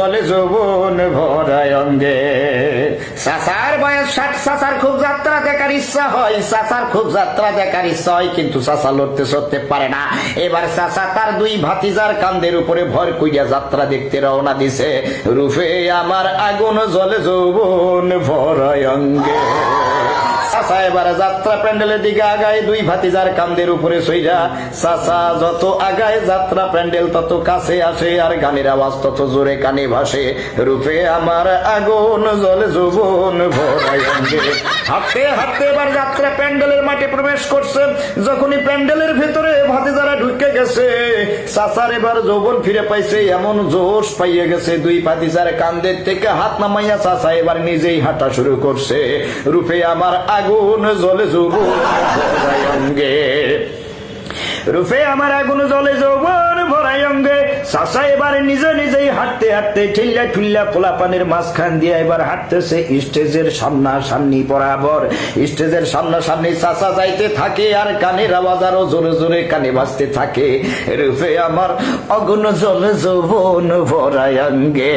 বলে যৌবন ভরায় অঙ্গে। চাচার বয়স 60, চাচার খুব যাত্রা দেখার ইচ্ছা হয়, চাচার খুব যাত্রা দেখার ইচ্ছা হয়, কিন্তু চাচা লড়তে চড়তে পারে না। এবার চাচা তার দুই ভাতিজার কান্দের উপরে ভর কইয়া যাত্রা দেখতে রওনা দিছে। রূপে আমার আগুন জ্বলে যৌবন ভরায় অঙ্গে। চাচা এবার যাত্রা প্যান্ডেলের দিকে আগায়, দুই ভাতিজার কান্দের উপরে সইরা। চাচা যত আগায় যাত্রা প্যান্ডেল তত কাছে আসে, আর গানের আওয়াজ তত জোরে কানে ভাসে। রূপে আমার আগুন জ্বলে যৌবন ভরায় অঙ্গে। হাঁটতে হাঁটতে এবার যাত্রা প্যান্ডেলের মাঠে প্রবেশ করছে। যখনই প্যান্ডেলের ভেতরে ভাতিজারা ঢুকে গেছে, চাচার এবার যৌবন ফিরে পাইছে, এমন জোশ পাইয়ে গেছে। দুই ভাতিজার কান্দের থেকে হাত নামাইয়া চাচা এবার নিজেই হাঁটা শুরু করছে। রূপে আমার আগুন জ্বলে যৌবন ভরায় অঙ্গে। রূপে আমার আগুন জ্বলে যৌবন ভরায় অঙ্গে। চাচা এবার নিজে নিজেই হাঁটতে হাঁটতে ঠেল্লা ঠুল্লা পোলাপানের মাঝখান দিয়ে এবার হাঁটতেছে স্টেজের সামনাসামনি বরাবর। স্টেজের সামনাসামনি চাচা যাইতে থাকে, আর কানের আওয়াজ আরো জোরে জোরে কানে বাজতে থাকে। রূপে আমার আগুন জ্বলে যৌবন ভরায় অঙ্গে।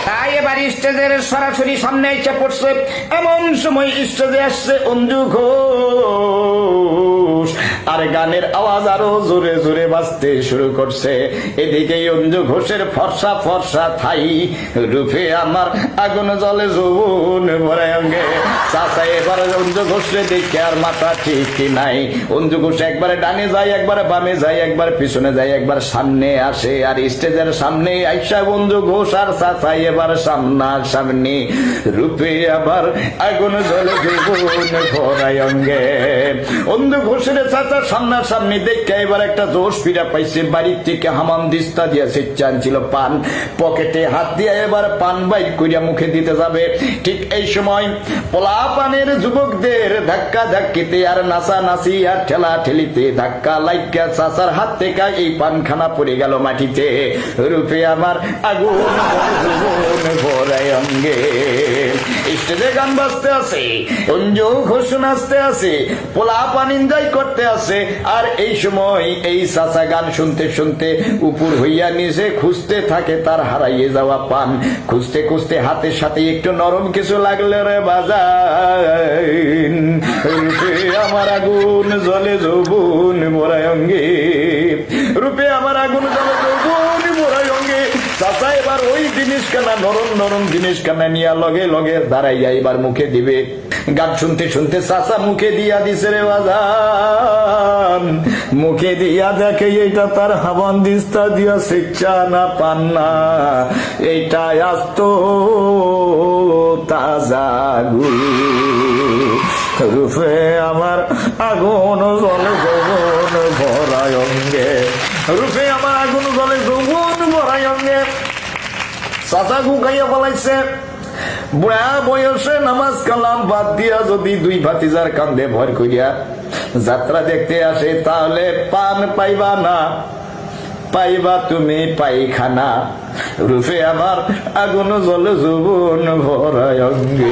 তাই এবার স্টেজের সরাসরি সামনে এসে পড়ছে। এমন সময় স্টেজে আসছে অঞ্জু ঘোষ, আর গানের আওয়াজ আরো জোরে জোরে বাজতে শুরু করছে। এদিকে অঞ্জু ঘোষের ফর্সা ফর্সা থাই। রূপে আমার আগুন জ্বলে যৌবন ভরায় অঙ্গে। চাচা এবার অঞ্জু ঘোষে দেখে আর মাথা ঠিক নাই। অঞ্জু ঘোষ একবারে ডানে যায়, একবার বামে যায়, একবার পিছনে যায়, একবার সামনে আসে। আর স্টেজের সামনে আইসা অঞ্জু ঘোষ আর চাচা এবার সামনাসামনি। রূপে আবার আগুন জ্বলে যৌবন ভরায় অঙ্গে। অন্ধ ঘোষের চাচা সামনাসামনি দেখে এবার একটা জোশ ফিরা পাইছে। বাড়ির থেকে হামাম দিস্তা দিয়েছে, চানছিল পান, পকেটে হাত দিয়ে এবার পান বাইক করিয়া মুখে দিতে যাবে। ঠিক এই সময় পোলা পানের যুবকদের ধাক্কা ধাক্কিতে আর নাচা নাচি আর ঠেলা ঠেলিতে ধাক্কা লাগিয়া চাচার হাত থেকে এই পানখানা পড়ে গেল মাটিতে। রূপে আমার আগুন ভরায় অঙ্গে। স্টেজে গান বাজতে আছে, অঞ্জু ঘোষ নাচতে আছে, পোলা পান এনজয় করতে আছে। আর এই সময় এই চাচা গান শুনতে শুনতে উপর হইয়া নিচে খুঁজতে থাকে তার হারাইয়ে যাওয়া পান। খুঁজতে খুঁজতে হাতের সাথে একটু নরম কিছু লাগলে রে বাজান। রূপে আমার আগুন জ্বলে যৌবন ভরায় অঙ্গে। রূপে আমার আগুন জ্বলে যৌবন ভরায় অঙ্গে। চাচা এবার ওই জিনিস কানা নরম নরম জিনিস কানা নিয়ে লগে লগে দাঁড়াইয়া এবার মুখে দিবে। গান শুনতে শুনতে চাচা মুখে দিয়া দিছে রে বাজান। মুখে দিয়া দেখে এইটা তার হাবান দিস্তা দিয়া শিক্ষা না পান না, এইটা আস্ত তাজা গুল। রূপে আমার আগুন জ্বলে যৌবন ভরায় অঙ্গে। রূপে আমার আগুন জ্বলে যৌবন ভরায় অঙ্গে। চাচা গুকাইয়া বলাইছে, বুড়া বয়সে নামাজ কালাম বাদ দিয়া যদি দুই ভাতিজার কান্দে ভর করিয়া যাত্রা দেখতে আসে, তাহলে পান পাইবা না, পাইবা তুমি পাইখানা। রূপে আমার আগুন জ্বলে যৌবন ভরায় অঙ্গে।